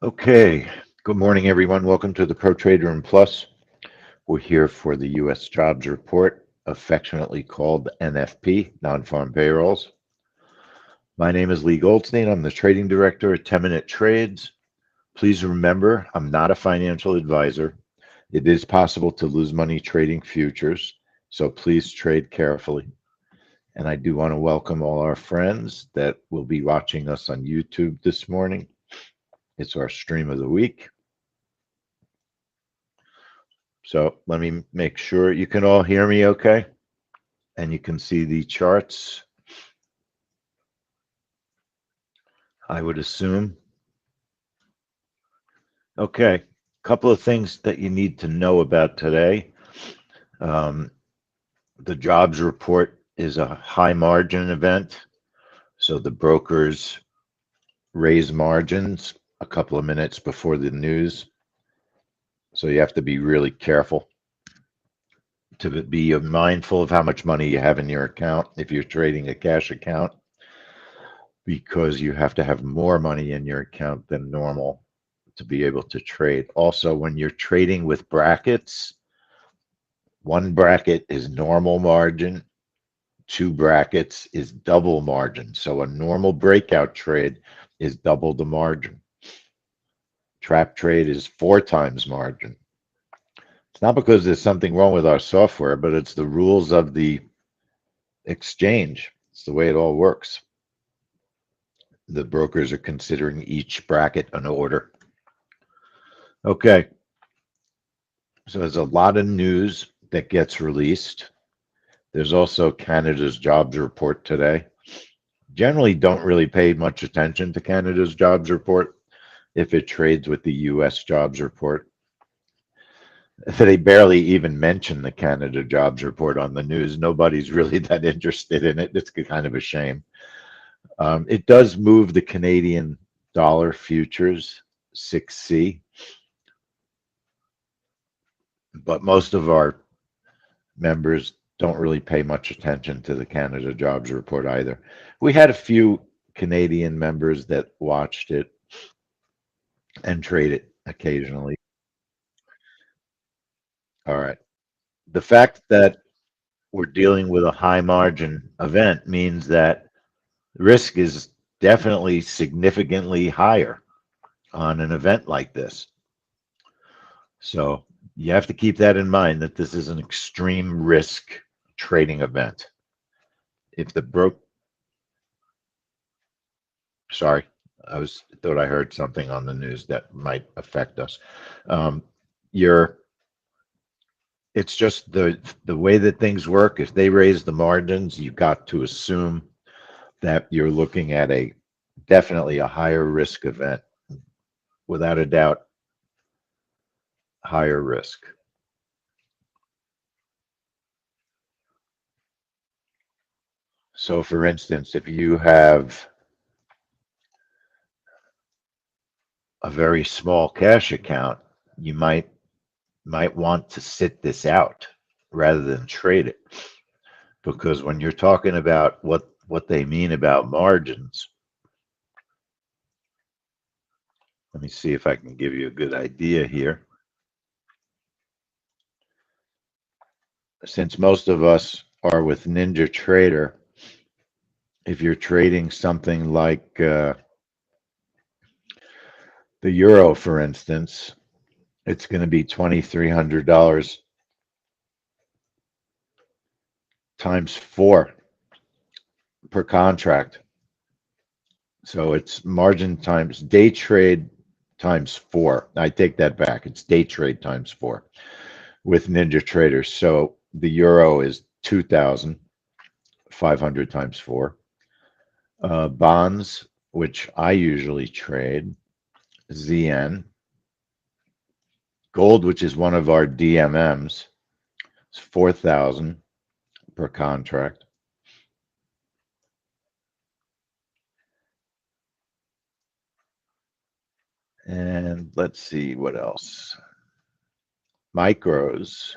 Okay, good morning, everyone. Welcome to the Pro Trader and Plus. We're here for the U.S. Jobs Report, affectionately called NFP, Non-Farm Payrolls. My name is Lee Goldstein. I'm the Trading Director at 10-Minute Trades. Please remember, I'm not a financial advisor. It is possible to lose money trading futures, so please trade carefully. And I do want to welcome all our friends that will be watching us on YouTube this morning. It's our stream of the week. So let me make sure you can all hear me okay, and you can see the charts, I would assume. Okay, couple of things that you need to know about today. Um, the jobs report is a high margin event, so the brokers raise margins a couple of minutes before the news. So you have to be really careful to be mindful of how much money you have in your account if you're trading a cash account, because you have to have more money in your account than normal to be able to trade. Also, when you're trading with brackets, one bracket is normal margin, two brackets is double margin. So a normal breakout trade is double the margin. Trap trade is 4 times margin. It's not because there's something wrong with our software, but it's the rules of the exchange. It's the way it all works. The brokers are considering each bracket an order. Okay, so there's a lot of news that gets released. There's also Canada's jobs report today. Generally don't really pay much attention to Canada's jobs report if it trades with the US jobs report. They barely even mention the Canada jobs report on the news. Nobody's really that interested in it. It's kind of a shame. It does move the Canadian dollar futures 6C, but most of our members don't really pay much attention to the Canada jobs report either. We had a few Canadian members that watched it and trade it occasionally. All right. The fact that we're dealing with a high margin event means that risk is definitely significantly higher on an event like this. So you have to keep that in mind, that this is an extreme risk trading event. If the broke, sorry, thought I heard something on the news that might affect us. Um, you're it's just the way that things work. If they raise the margins, you've got to assume that you're looking at a definitely a higher risk event, without a doubt, higher risk. So for instance, if you have a very small cash account, you might want to sit this out rather than trade it, because when you're talking about what they mean about margins, let me see if I can give you a good idea here. Since most of us are with Ninja Trader, if you're trading something like the euro, for instance, it's going to be $2,300 times 4 per contract. So it's margin times day trade times 4. I take that back. It's day trade times 4 with Ninja Traders. So the euro is 2,500 times 4. Bonds, which I usually trade, ZN. Gold, which is one of our DMMs, is 4,000 per contract. And let's see what else. Micros,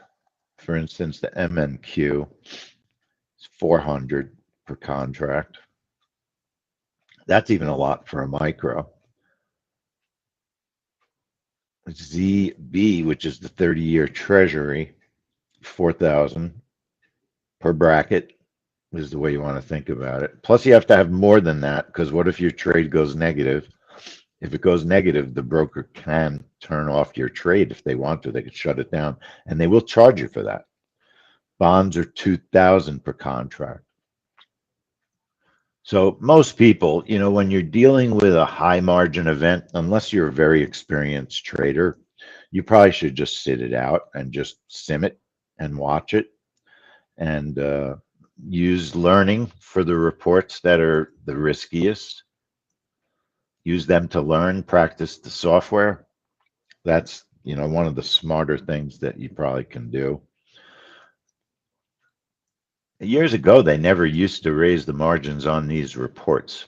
for instance, the MNQ is 400 per contract. That's even a lot for a micro. ZB, which is the 30-year treasury, 4,000 per bracket is the way you want to think about it. Plus, you have to have more than that, because what if your trade goes negative? If it goes negative, the broker can turn off your trade if they want to. They could shut it down, and they will charge you for that. Bonds are 2,000 per contract. So most people, when you're dealing with a high margin event, unless you're a very experienced trader, you probably should just sit it out and just sim it and watch it, and use learning for the reports that are the riskiest. Use them to learn, practice the software. That's, one of the smarter things that you probably can do. Years ago, they never used to raise the margins on these reports.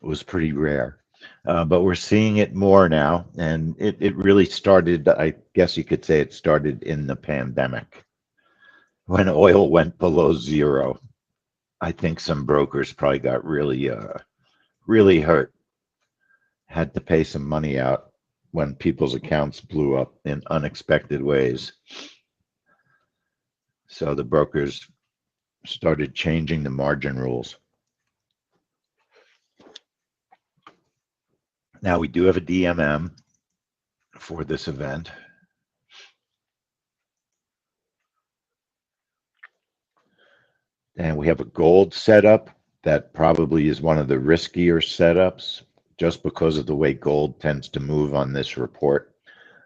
It was pretty rare. But we're seeing it more now, and it really started, I guess you could say it started in the pandemic when oil went below zero. I think some brokers probably got really hurt, had to pay some money out when people's accounts blew up in unexpected ways. So the brokers started changing the margin rules. Now we do have a DMM for this event. And we have a gold setup that probably is one of the riskier setups just because of the way gold tends to move on this report.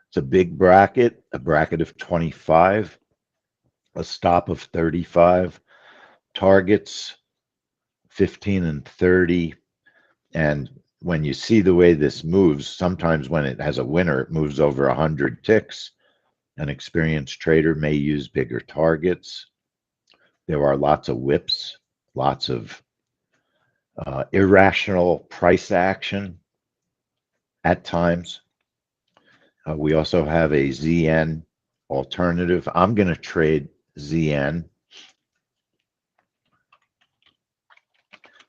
It's a big bracket, a bracket of 25, a stop of 35, targets 15 and 30. And when you see the way this moves, sometimes when it has a winner, it moves over 100 ticks. An experienced trader may use bigger targets. There are lots of whips, lots of irrational price action at times. We also have a ZN alternative. I'm going to trade ZN.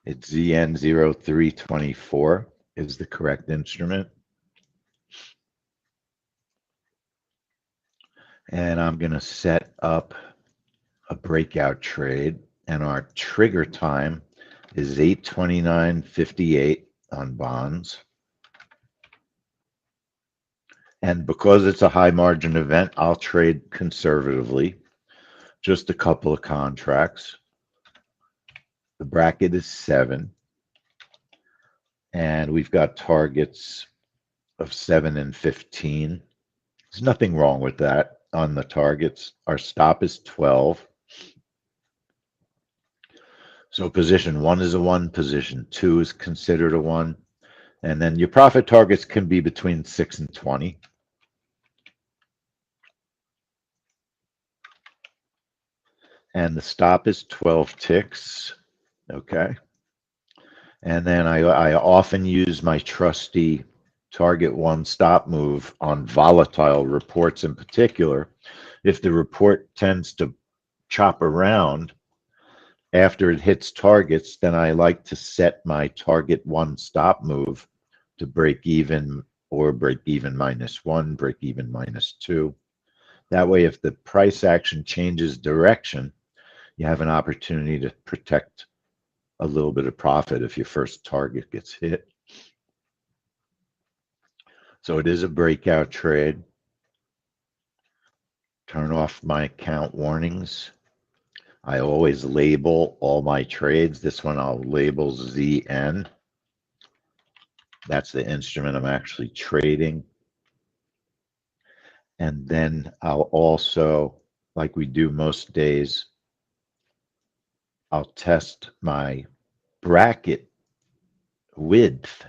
It's ZN0324 is the correct instrument. And I'm going to set up a breakout trade, and our trigger time is 8:29:58 on bonds. And because it's a high margin event, I'll trade conservatively, just a couple of contracts. The bracket is 7, and we've got targets of 7 and 15. There's nothing wrong with that on the targets. Our stop is 12. So position 1 is a 1, position 2 is considered a 1, and then your profit targets can be between 6 and 20. And the stop is 12 ticks, okay? And then I often use my trusty target 1 stop move on volatile reports in particular. If the report tends to chop around after it hits targets, then I like to set my target 1 stop move to break even, or break even -1, break even -2. That way, if the price action changes direction, you have an opportunity to protect a little bit of profit if your first target gets hit. So it is a breakout trade. Turn off my account warnings. I always label all my trades. This one I'll label ZN. That's the instrument I'm actually trading. And then I'll also, like we do most days, I'll test my bracket width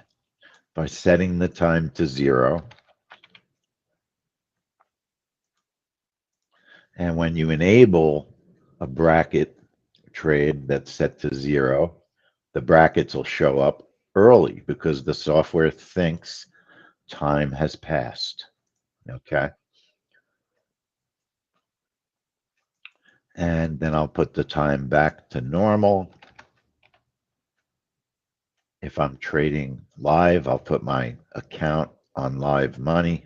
by setting the time to 0. And when you enable a bracket trade that's set to 0, the brackets will show up early because the software thinks time has passed. Okay. And then I'll put the time back to normal. If I'm trading live, I'll put my account on live money,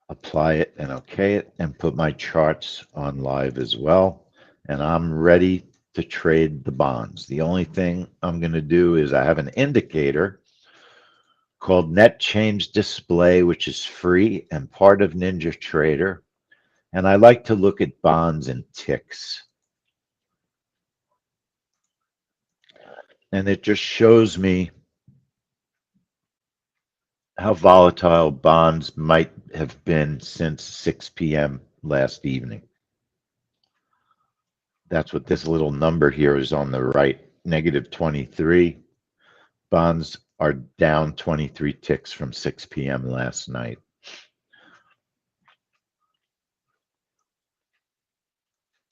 apply it and okay it, and put my charts on live as well. And I'm ready to trade the bonds. The only thing I'm going to do is I have an indicator called Net Change Display, which is free and part of NinjaTrader. And I like to look at bonds in ticks. And it just shows me how volatile bonds might have been since 6 p.m. last evening. That's what this little number here is on the right, negative 23. Bonds are down 23 ticks from 6 p.m. last night.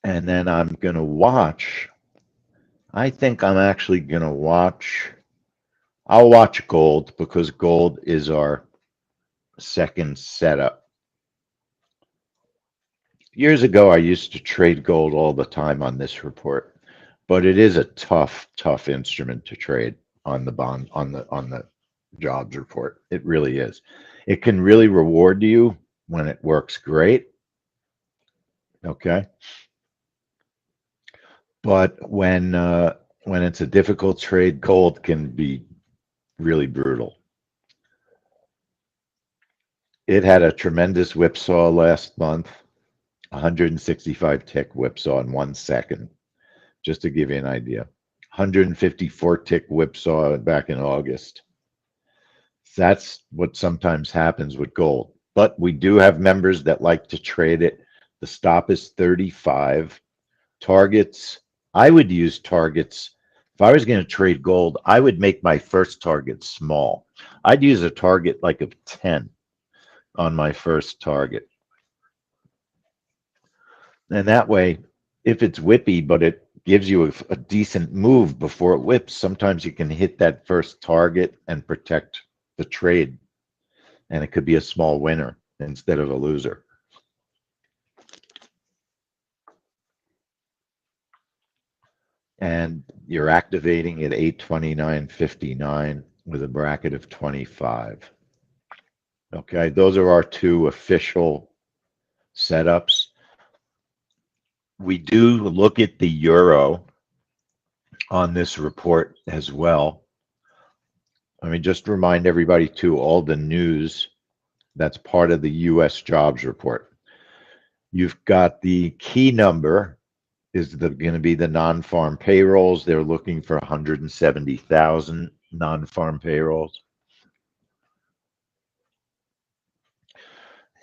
And then I'm going to watch. I think I'm actually going to watch. I'll watch gold because gold is our second setup. Years ago, I used to trade gold all the time on this report, but it is a tough, tough instrument to trade on the bond on the jobs report. It really is. It can really reward you when it works great. Okay. But when it's a difficult trade, gold can be really brutal. It had a tremendous whipsaw last month, 165 tick whipsaw in 1 second, just to give you an idea. 154 tick whipsaw back in August. That's what sometimes happens with gold. But we do have members that like to trade it. The stop is 35. Targets, I would use targets. If I was going to trade gold, I would make my first target small. I'd use a target like of 10 on my first target. And that way, if it's whippy, but it gives you a decent move before it whips, sometimes you can hit that first target and protect the trade. And it could be a small winner instead of a loser. And you're activating at 829.59 with a bracket of 25. Okay, those are our two official setups. We do look at the euro on this report as well. Let me just remind everybody too, all the news that's part of the US jobs report. You've got the key number is going to be the non-farm payrolls. They're looking for 170,000 non-farm payrolls.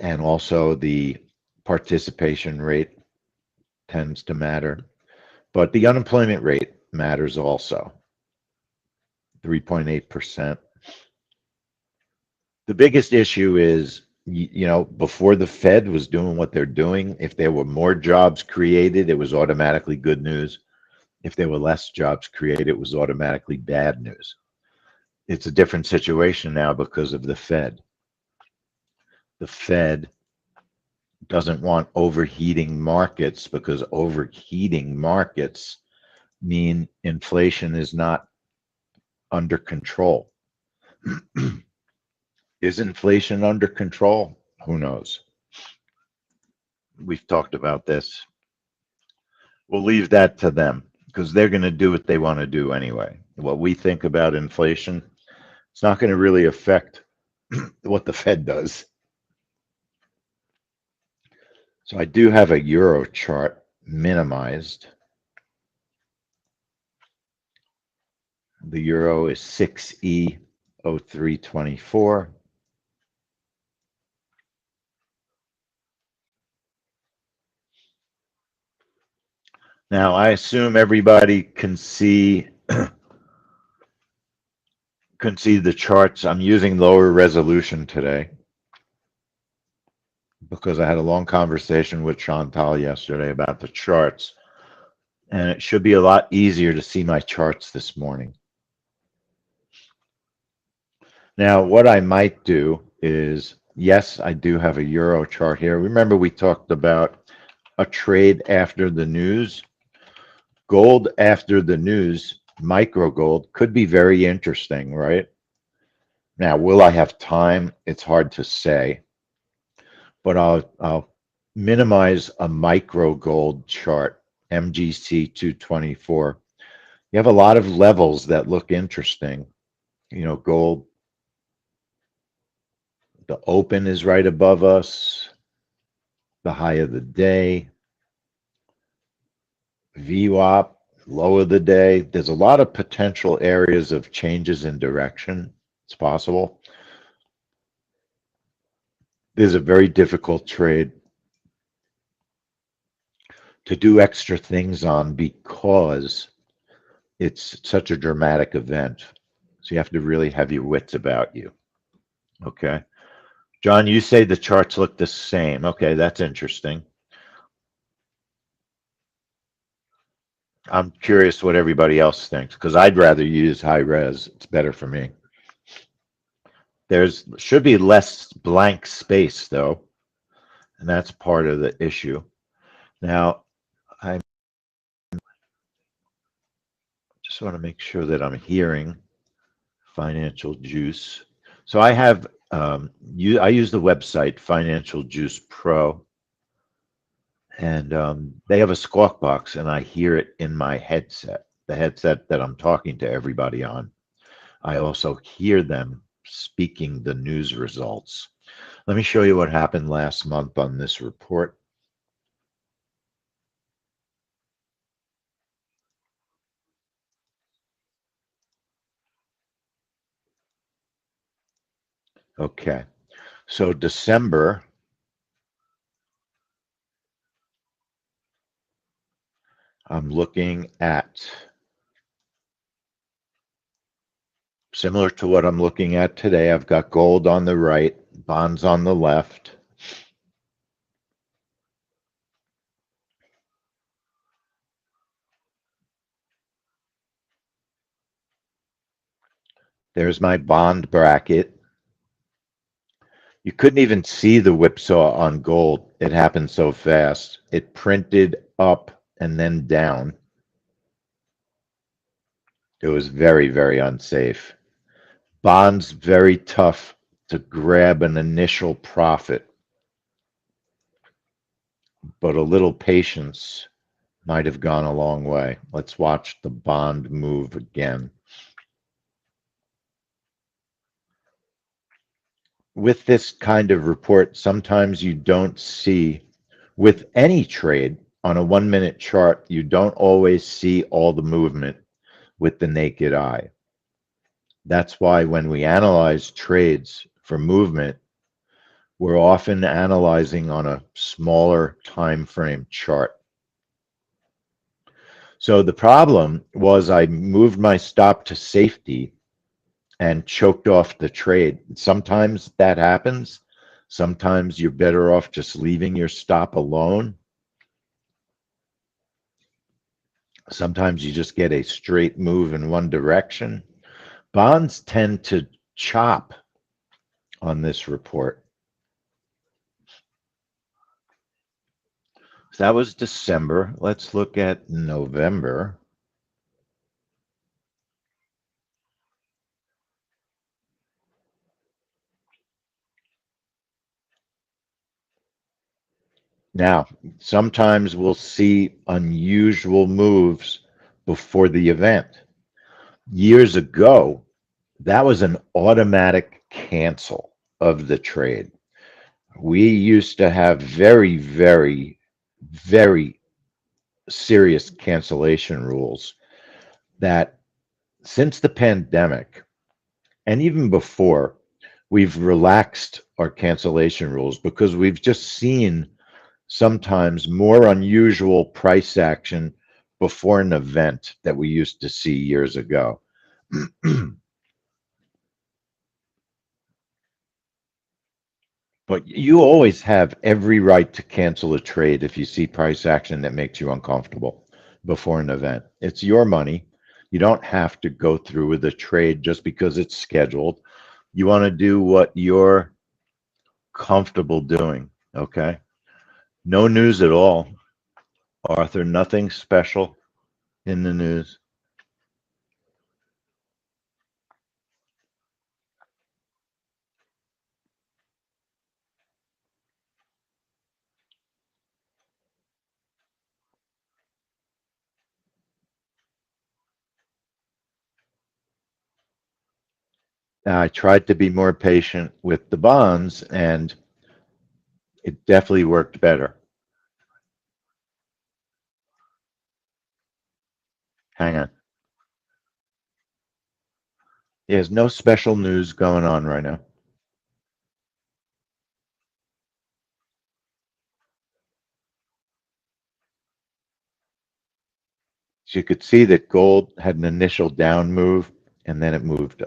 And also the participation rate tends to matter. But the unemployment rate matters also, 3.8%. The biggest issue is, before the Fed was doing what they're doing, if there were more jobs created, it was automatically good news. If there were less jobs created, it was automatically bad news. It's a different situation now because of the Fed. The Fed doesn't want overheating markets because overheating markets mean inflation is not under control. Is inflation under control? Who knows? We've talked about this. We'll leave that to them because they're going to do what they want to do anyway. What we think about inflation, it's not going to really affect what the Fed does. So I do have a euro chart minimized. The euro is 6E0324. Now I assume everybody can see the charts. I'm using lower resolution today because I had a long conversation with Chantal yesterday about the charts, and it should be a lot easier to see my charts this morning. Now, what I might do is, yes, I do have a euro chart here. Remember, we talked about a trade after the news. Gold after the news, micro gold, could be very interesting, right? Now, will I have time? It's hard to say, but I'll minimize a micro gold chart, MGC 224. You have a lot of levels that look interesting. You know, gold, the open is right above us, the high of the day, VWAP, low of the day. There's a lot of potential areas of changes in direction. It's possible. This is a very difficult trade to do extra things on because it's such a dramatic event. So you have to really have your wits about you. Okay. John, you say the charts look the same. Okay, that's interesting. I'm curious what everybody else thinks because I'd rather use high res. It's better for me. There's should be less blank space though, and that's part of the issue. Now, I just want to make sure that I'm hearing Financial Juice. So I have I use the website Financial Juice Pro, and they have a squawk box, and I hear it in my headset, the headset that I'm talking to everybody on. I also hear them speaking the news results. Let me show you what happened last month on this report. Okay, so December, I'm looking at similar to what I'm looking at today. I've got gold on the right, bonds on the left. There's my bond bracket. You couldn't even see the whipsaw on gold. It happened so fast. It printed up and then down. It was very, very unsafe. Bonds, very tough to grab an initial profit, but a little patience might have gone a long way. Let's watch the bond move again. With this kind of report, sometimes you don't see, with any trade on a 1 minute chart, you don't always see all the movement with the naked eye. That's why when we analyze trades for movement, we're often analyzing on a smaller time frame chart. So the problem was I moved my stop to safety and choked off the trade. Sometimes that happens. Sometimes you're better off just leaving your stop alone. Sometimes you just get a straight move in one direction. Bonds tend to chop on this report. So that was December. Let's look at November. Now, sometimes we'll see unusual moves before the event. Years ago, that was an automatic cancel of the trade. We used to have very, very, very serious cancellation rules that since the pandemic and even before, we've relaxed our cancellation rules because we've just seen sometimes more unusual price action before an event that we used to see years ago. But you always have every right to cancel a trade if you see price action that makes you uncomfortable before an event. It's your money. You don't have to go through with a trade just because it's scheduled. You want to do what you're comfortable doing, okay? No news at all. Arthur, nothing special in the news? I tried to be more patient with the bonds, and it definitely worked better. Hang on. There's no special news going on right now. So you could see that gold had an initial down move, and then it moved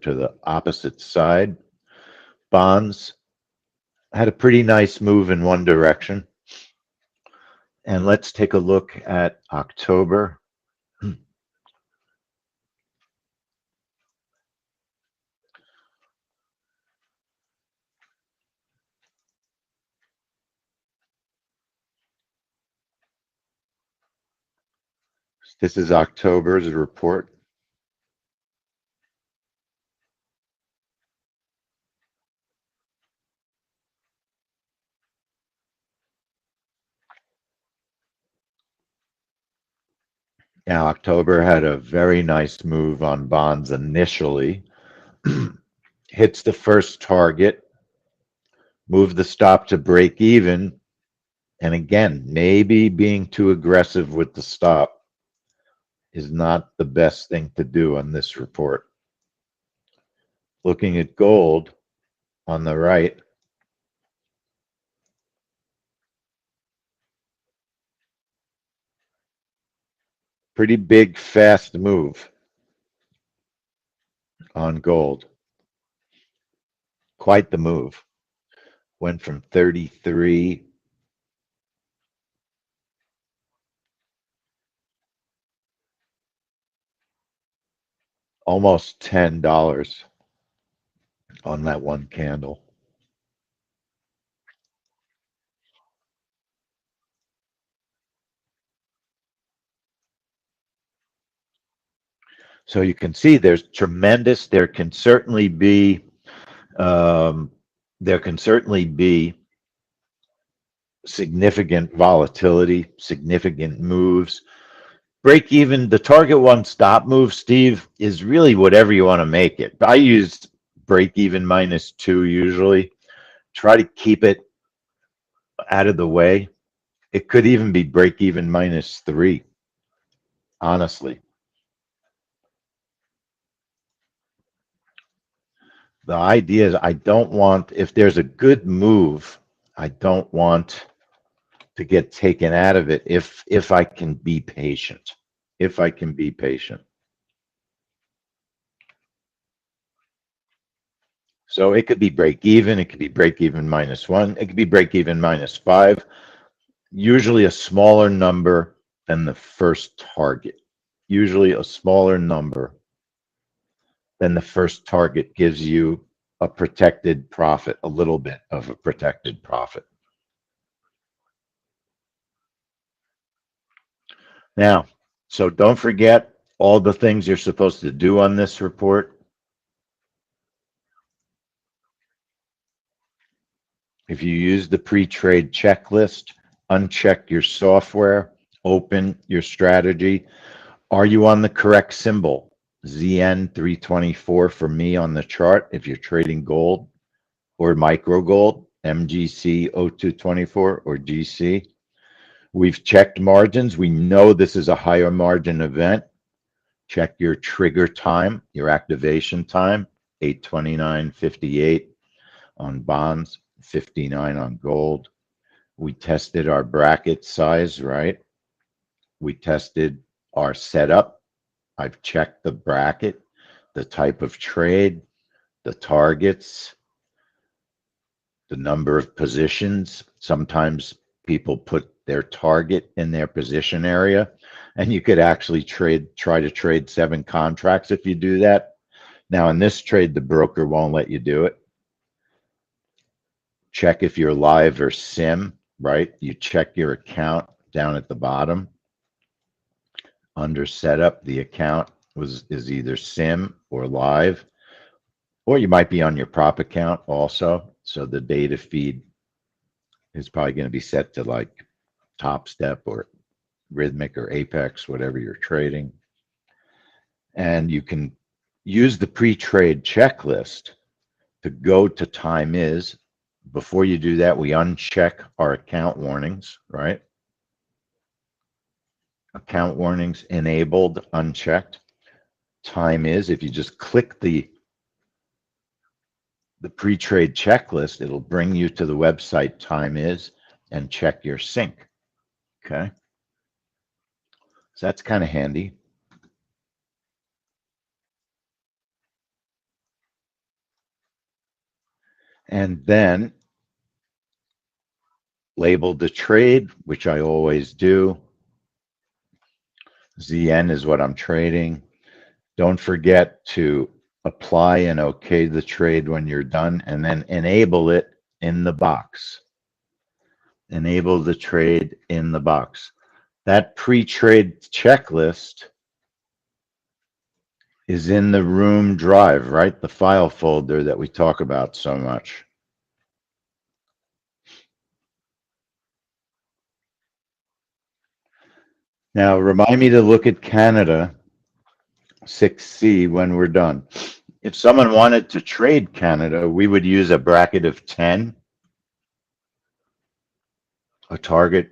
to the opposite side. Bonds had a pretty nice move in one direction. And let's take a look at October. This is October's report. Now, October had a very nice move on bonds initially, hits the first target, move the stop to break even, and again, maybe being too aggressive with the stop is not the best thing to do on this report. Looking at gold on the right, pretty big, fast move on gold. Quite the move. Went from 33, almost $10 on that one candle. So you can see there's tremendous, um, there can certainly be significant volatility, significant moves. Break even, the target one stop move, Steve, is really whatever you want to make it. I use break even -2 usually. Try to keep it out of the way. It could even be break even -3, honestly. The idea is I don't want, if there's a good move, I don't want to get taken out of it if I can be patient. If I can be patient. So it could be break even, it could be break even -1, it could be break even -5, usually a smaller number than the first target. Usually a smaller number than the first target gives you a protected profit, a little bit of a protected profit. Now, so don't forget all the things you're supposed to do on this report. If you use the pre-trade checklist, uncheck your software, open your strategy. Are you on the correct symbol? ZN324 for me on the chart if you're trading gold or micro gold, MGC0224 or GC. We've checked margins. We know this is a higher margin event. Check your trigger time, your activation time, 8:29:58 on bonds, 59 on gold. We tested our bracket size, right? We tested our setup. I've checked the bracket, the type of trade, the targets, the number of positions. Sometimes people put their target in their position area, and you could actually try to trade 7 contracts if you do that. Now, in this trade, the broker won't let you do it. Check if you're live or sim, right? You check your account down at the bottom. Under setup, the account is either sim or live, or you might be on your prop account also. So the data feed is probably going to be set to like Top Step or Rhythmic or Apex, whatever you're trading. And you can use the pre-trade checklist to go to time is. Before you do that, we uncheck our account warnings, right? Account warnings enabled, unchecked. Time is, if you just click the pre-trade checklist, it'll bring you to the website time is and check your sync. Okay. So that's kind of handy. And then label the trade, which I always do. ZN is what I'm trading. Don't forget to apply and okay the trade when you're done, and then enable it in the box. Enable the trade in the box. That pre-trade checklist is in the room drive, right? The file folder that we talk about so much. Now, remind me to look at Canada 6C when we're done. If someone wanted to trade Canada, we would use a bracket of 10, a targets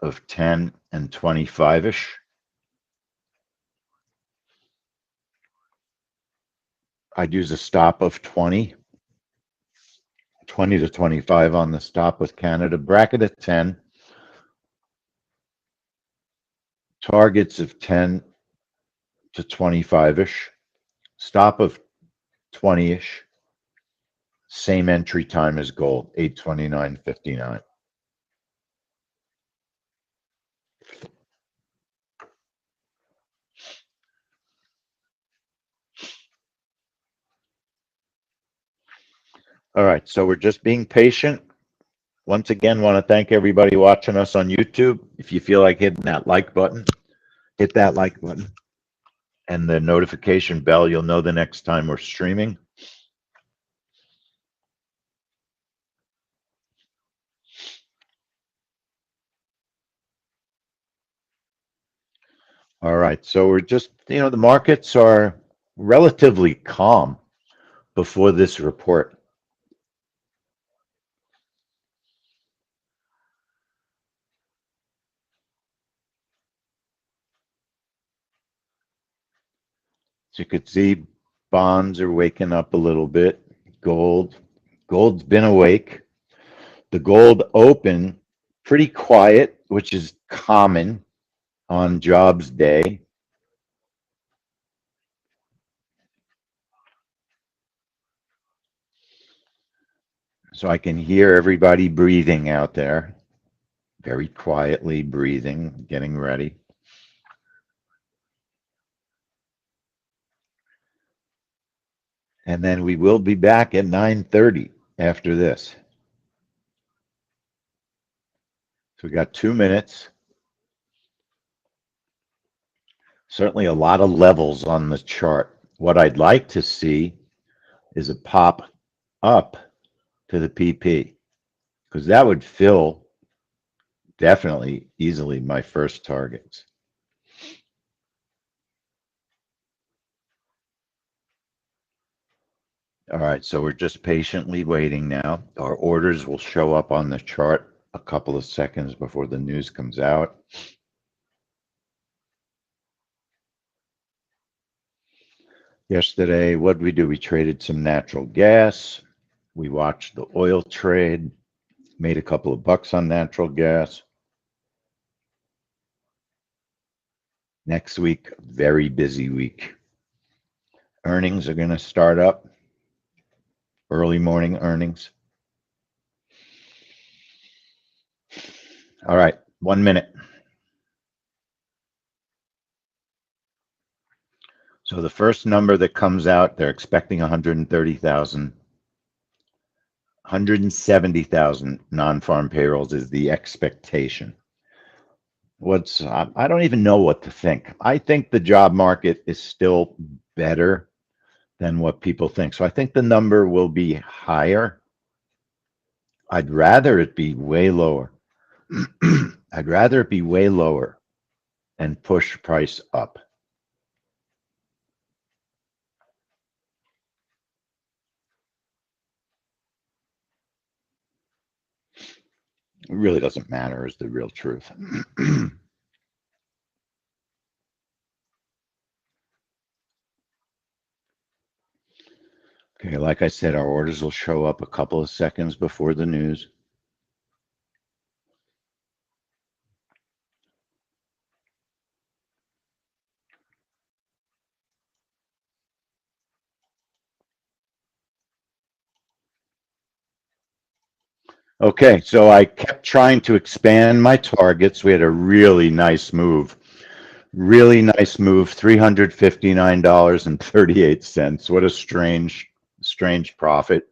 of 10 and 25-ish. I'd use a stop of 20 to 25 on the stop with Canada, bracket of 10, targets of 10 to 25-ish, stop of 20-ish, same entry time as gold, 829.59. All right, so we're just being patient. Once again, want to thank everybody watching us on YouTube. If you feel like hitting that like button, hit that like button and the notification bell. You'll know the next time we're streaming. All right, so we're just, the markets are relatively calm before this report. As you could see, bonds are waking up a little bit. Gold's been awake. The gold open pretty quiet, which is common on jobs day. So I can hear everybody breathing out there, very quietly breathing, getting ready. And then we will be back at 9:30 after this. So we got 2 minutes. Certainly a lot of levels on the chart. What I'd like to see is a pop up to the PP, because that would fill definitely easily my first targets. All right, so we're just patiently waiting now. Our orders will show up on the chart a couple of seconds before the news comes out. Yesterday, what did we do? We traded some natural gas. We watched the oil trade, made a couple of bucks on natural gas. Next week, very busy week. Earnings are going to start up, early morning earnings. All right, 1 minute. So the first number that comes out, they're expecting 130,000. 170,000 non-farm payrolls is the expectation. I don't even know what to think. I think the job market is still better than what people think. So I think the number will be higher. I'd rather it be way lower. I'd rather it be way lower and push price up. It really doesn't matter, is the real truth. Okay, like I said, our orders will show up a couple of seconds before the news. Okay, so I kept trying to expand my targets. We had a really nice move. Really nice move, $359.38. What a strange profit.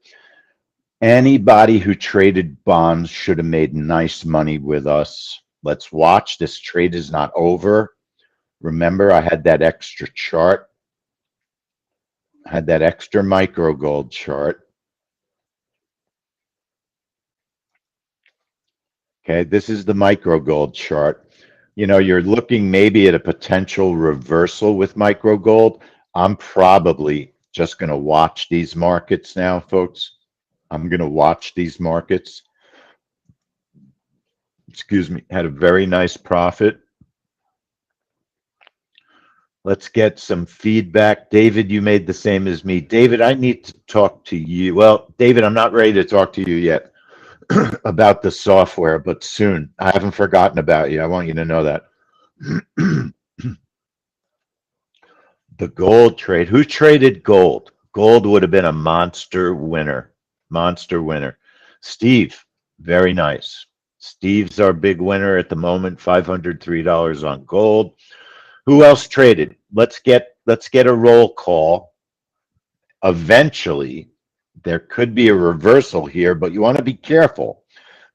Anybody who traded bonds should have made nice money with us. Let's watch. This trade is not over. Remember, I had that extra chart, I had that extra micro gold chart. Okay, this is the micro gold chart. You know, you're looking maybe at a potential reversal with micro gold. I'm probably just going to watch these markets now, folks. I'm going to watch these markets. Excuse me, had a very nice profit. Let's get some feedback. David, you made the same as me. David, I need to talk to you. Well, David, I'm not ready to talk to you yet about the software, but soon. I haven't forgotten about you. I want you to know that. The gold trade. Who traded gold? Gold would have been a monster winner. Monster winner. Steve, very nice. Steve's our big winner at the moment, $503 on gold. Who else traded? Let's get a roll call. Eventually, there could be a reversal here, but you want to be careful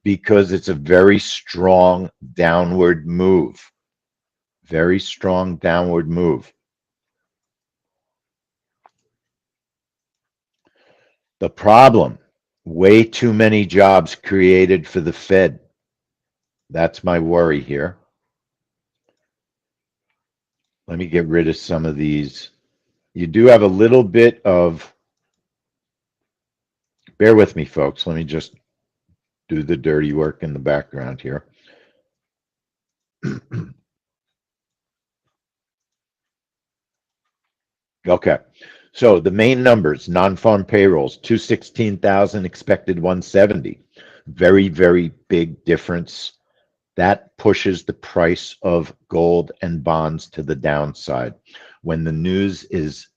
because it's a very strong downward move. Very strong downward move. The problem, way too many jobs created for the Fed. That's my worry here. Let me get rid of some of these. You do have a little bit of, bear with me, folks. Let me just do the dirty work in the background here. Okay. So the main numbers, non-farm payrolls, 216,000, expected 170. Very, very big difference. That pushes the price of gold and bonds to the downside. When the news is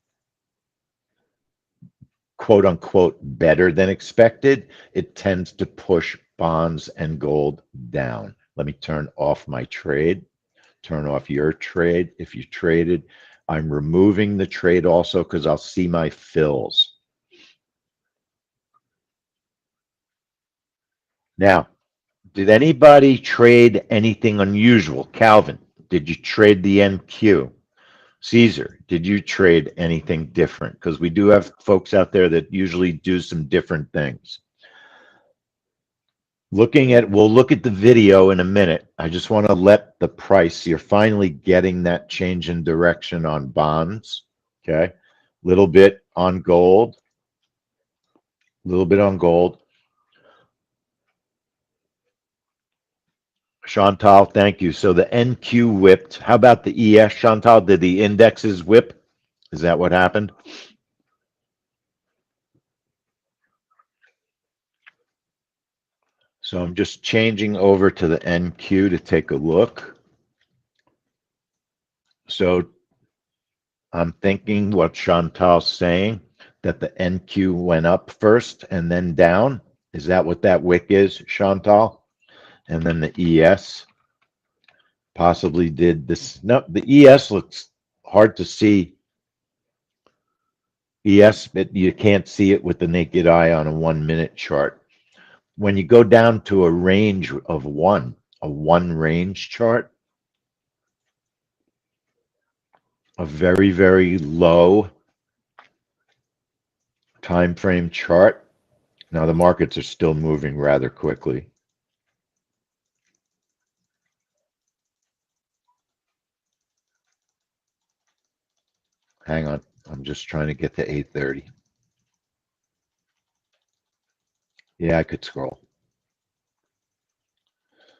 quote unquote better than expected, it tends to push bonds and gold down. Let me turn off my trade, turn off your trade. If you traded, I'm removing the trade also because I'll see my fills. Now, did anybody trade anything unusual? Calvin, did you trade the NQ? Caesar, did you trade anything different? Because we do have folks out there that usually do some different things. We'll look at the video in a minute. I just want to let the price, you're finally getting that change in direction on bonds. Okay. Little bit on gold. Little bit on gold. Chantal, thank you. So the NQ whipped. How about the ES, Chantal? Did the indexes whip? Is that what happened? So I'm just changing over to the NQ to take a look. So I'm thinking what Chantal's saying, that the NQ went up first and then down. Is that what that wick is, Chantal? And then the ES possibly did this. No, the ES looks hard to see. ES, but you can't see it with the naked eye on a 1 minute chart. When you go down to a range of one, a one range chart, a very, very low time frame chart. Now the markets are still moving rather quickly. Hang on, I'm just trying to get to 8:30. Yeah, I could scroll.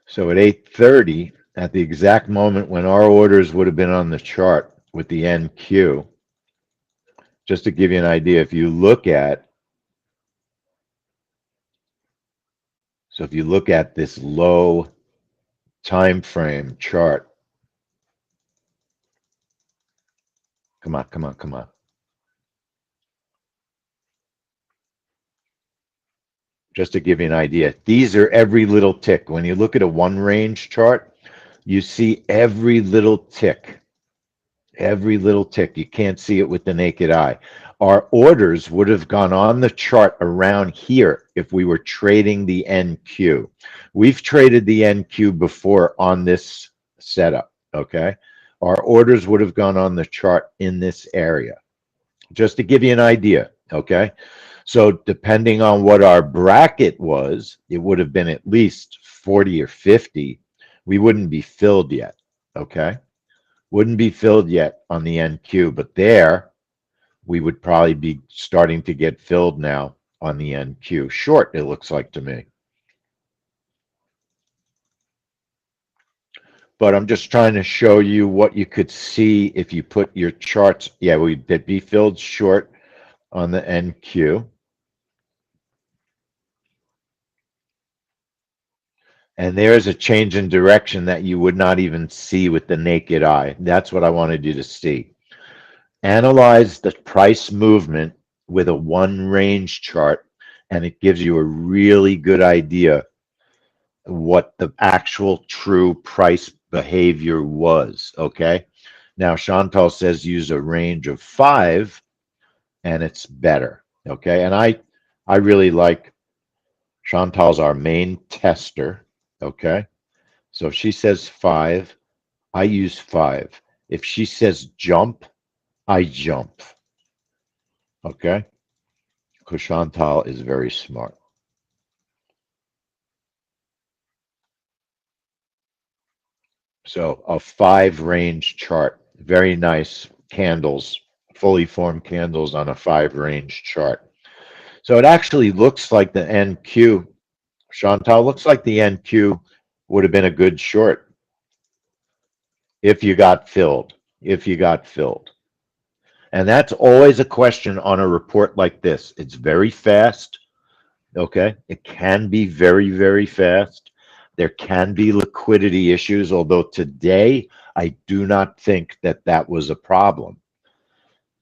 So at 8:30, at the exact moment when our orders would have been on the chart with the NQ, just to give you an idea, if you look at, so if you look at this low time frame chart, come on, come on, come on. Just to give you an idea, these are every little tick. When you look at a one range chart, you see every little tick. Every little tick. You can't see it with the naked eye. Our orders would have gone on the chart around here if we were trading the NQ. We've traded the NQ before on this setup, okay? Our orders would have gone on the chart in this area, just to give you an idea, okay? So depending on what our bracket was, it would have been at least 40 or 50. We wouldn't be filled yet, okay? Wouldn't be filled yet on the NQ, but there we would probably be starting to get filled now on the NQ. Short, it looks like to me. But I'm just trying to show you what you could see if you put your charts. Yeah, we'd be filled short on the NQ. And there's a change in direction that you would not even see with the naked eye. That's what I wanted you to see. Analyze the price movement with a one range chart, and it gives you a really good idea what the actual true price behavior was. Okay. Now, Chantal says use a range of 5, and it's better. Okay. And I really like Chantal's our main tester. Okay. So if she says 5, I use 5. If she says jump, I jump. Okay. Because Chantal is very smart. So a 5 range chart, very nice candles, fully formed candles on a 5 range chart. So it actually looks like the NQ, Chantal, looks like the NQ would have been a good short if you got filled, if you got filled. And that's always a question on a report like this. It's very fast. Okay. It can be very, very fast. There can be liquidity issues, although today I do not think that that was a problem.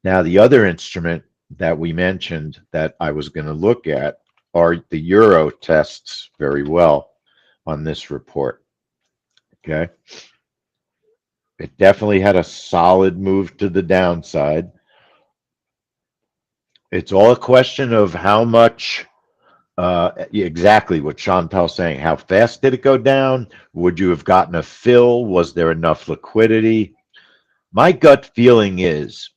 Now, the other instrument that we mentioned that I was going to look at are the euro tests very well on this report. Okay. It definitely had a solid move to the downside. It's all a question of how much. Exactly what Chantal's saying. How fast did it go down? Would you have gotten a fill? Was there enough liquidity? My gut feeling is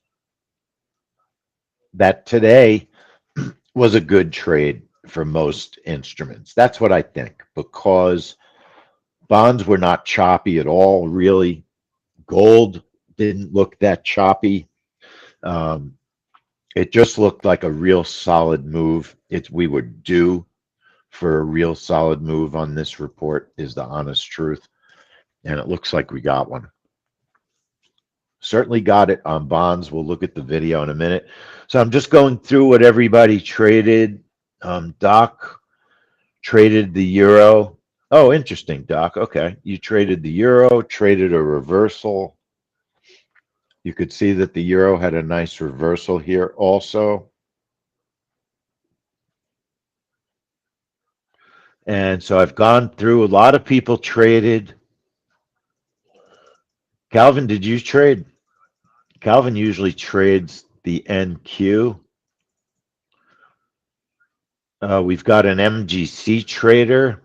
that today was a good trade for most instruments. That's what I think, because bonds were not choppy at all, really. Gold didn't look that choppy. Um, it just looked like a real solid move. We were due for a real solid move on this report, is the honest truth. And it looks like we got one. Certainly got it on bonds. We'll look at the video in a minute. So I'm just going through what everybody traded. Doc traded the euro. Oh, interesting, Doc. Okay. You traded the euro, traded a reversal. You could see that the euro had a nice reversal here also. And so I've gone through, a lot of people traded. Calvin, did you trade? Calvin usually trades the NQ. We've got an MGC trader.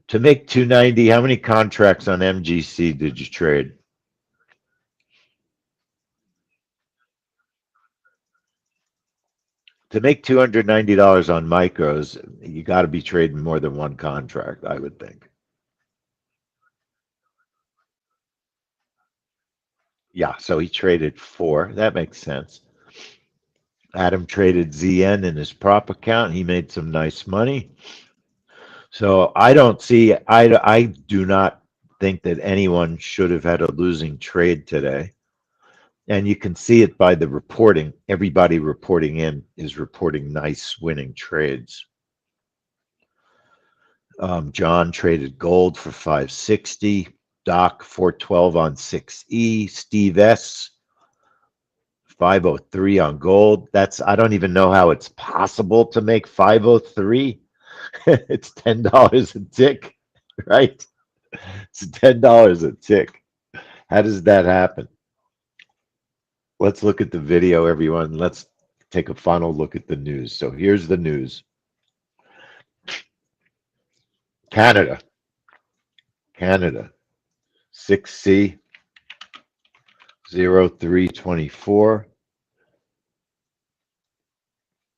To make 290, how many contracts on MGC did you trade? To make $290 on micros, you got to be trading more than one contract, I would think. Yeah, so he traded four. That makes sense. Adam traded ZN in his prop account. He made some nice money. So I don't see, I do not think that anyone should have had a losing trade today. And you can see it by the reporting. Everybody reporting in is reporting nice winning trades. John traded gold for 560. Doc 412 on 6E. Steve S 503 on gold. I don't even know how it's possible to make 503. It's $10 a tick, right? It's $10 a tick. How does that happen? Let's look at the video, everyone. Let's take a final look at the news. So here's the news. Canada, 6C 0324.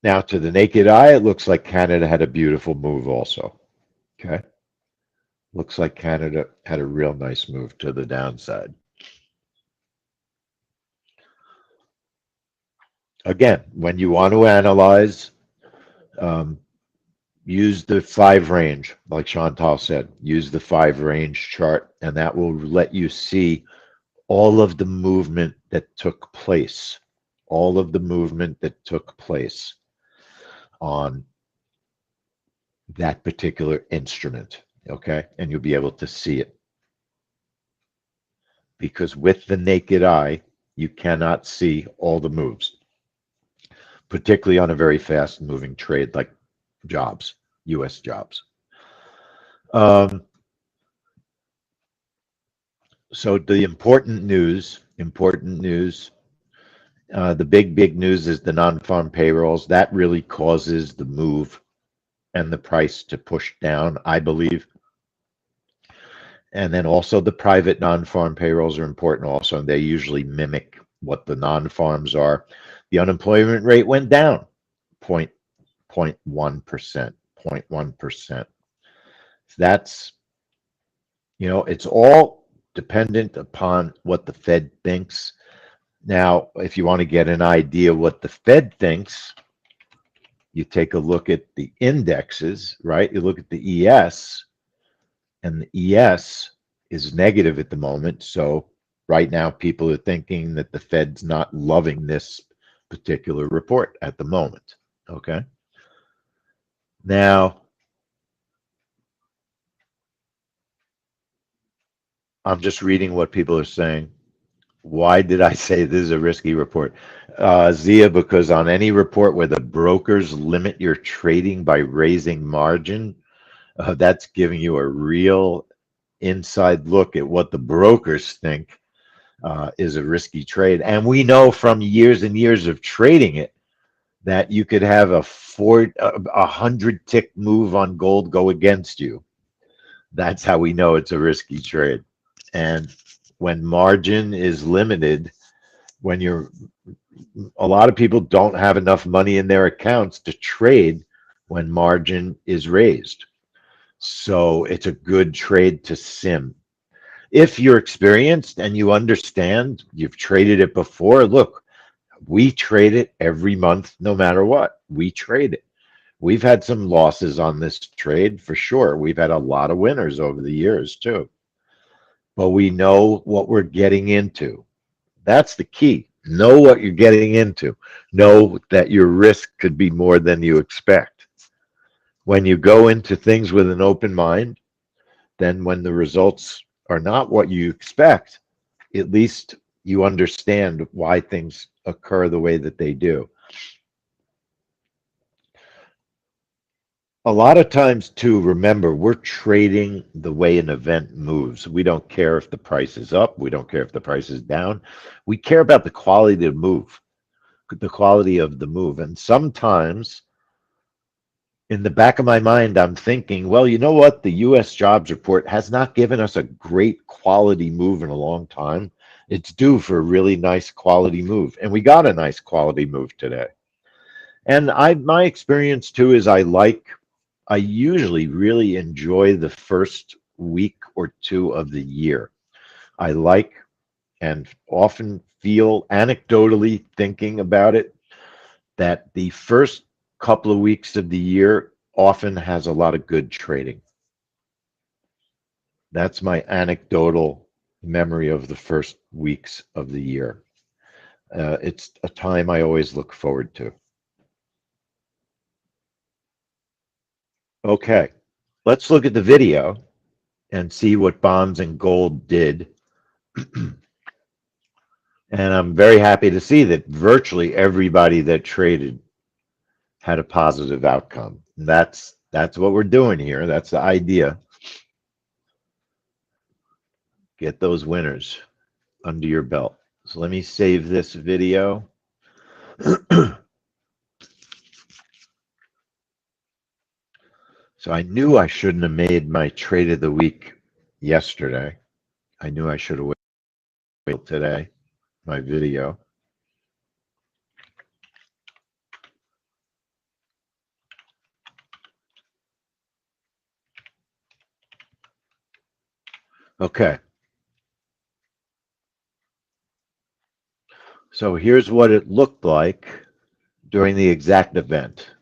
Now, to the naked eye, it looks like Canada had a beautiful move also. Okay. Looks like Canada had a real nice move to the downside. Again, when you want to analyze, use the 5 range, like Chantal said. Use the 5 range chart, and that will let you see all of the movement that took place. All of the movement that took place on that particular instrument. Okay, and you'll be able to see it. Because with the naked eye, you cannot see all the moves, particularly on a very fast moving trade like jobs, US jobs. So the important news, the big news is the non-farm payrolls. That really causes the move and the price to push down, I believe. And then also the private non-farm payrolls are important also, and they usually mimic what the non-farms are. The unemployment rate went down 0.1%, 0.1%. That's, it's all dependent upon what the Fed thinks. Now, if you want to get an idea what the Fed thinks, you take a look at the indexes, right? You look at the ES, and the ES is negative at the moment. So right now, people are thinking that the Fed's not loving this particular report at the moment. Okay. Now, I'm just reading what people are saying. Why did I say this is a risky report? Zia, because on any report where the brokers limit your trading by raising margin, that's giving you a real inside look at what the brokers think is a risky trade. And we know from years and years of trading it that you could have a 100 tick move on gold go against you. That's how we know it's a risky trade. And when margin is limited, a lot of people don't have enough money in their accounts to trade when margin is raised. So it's a good trade to sim. If you're experienced and you understand, you've traded it before, look, we trade it every month, no matter what. We trade it. We've had some losses on this trade for sure. We've had a lot of winners over the years too. But we know what we're getting into. That's the key. Know what you're getting into. Know that your risk could be more than you expect. When you go into things with an open mind, then when the results are not what you expect, at least you understand why things occur the way that they do. A lot of times, too, remember, we're trading the way an event moves. We don't care if the price is up. We don't care if the price is down. We care about the quality of the move. And sometimes, in the back of my mind, I'm thinking, well, you know what? The U.S. jobs report has not given us a great quality move in a long time. It's due for a really nice quality move. And we got a nice quality move today. And my experience too is I usually really enjoy the first week or two of the year. I like and often feel anecdotally thinking about it that the first couple of weeks of the year often has a lot of good trading. That's my anecdotal memory of the first weeks of the year. It's a time I always look forward to. Okay, let's look at the video and see what bonds and gold did. And I'm very happy to see that virtually everybody that traded had a positive outcome. And that's what we're doing here. That's the idea. Get those winners under your belt. So let me save this video. So I knew I shouldn't have made my trade of the week yesterday. I knew I should have waited today, my video. Okay. So here's what it looked like during the exact event.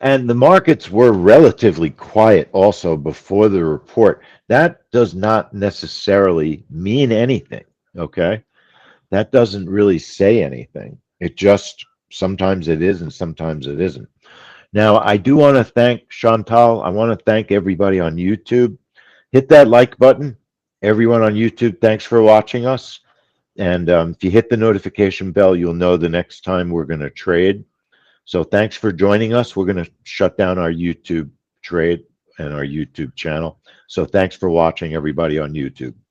And the markets were relatively quiet also before the report. That does not necessarily mean anything, okay? That doesn't really say anything. It just, sometimes it is and sometimes it isn't. Now, I do want to thank Chantal. I want to thank everybody on YouTube. Hit that like button. Everyone on YouTube, thanks for watching us. And if you hit the notification bell, you'll know the next time we're going to trade. So thanks for joining us. We're going to shut down our YouTube trade and our YouTube channel. So thanks for watching, everybody on YouTube.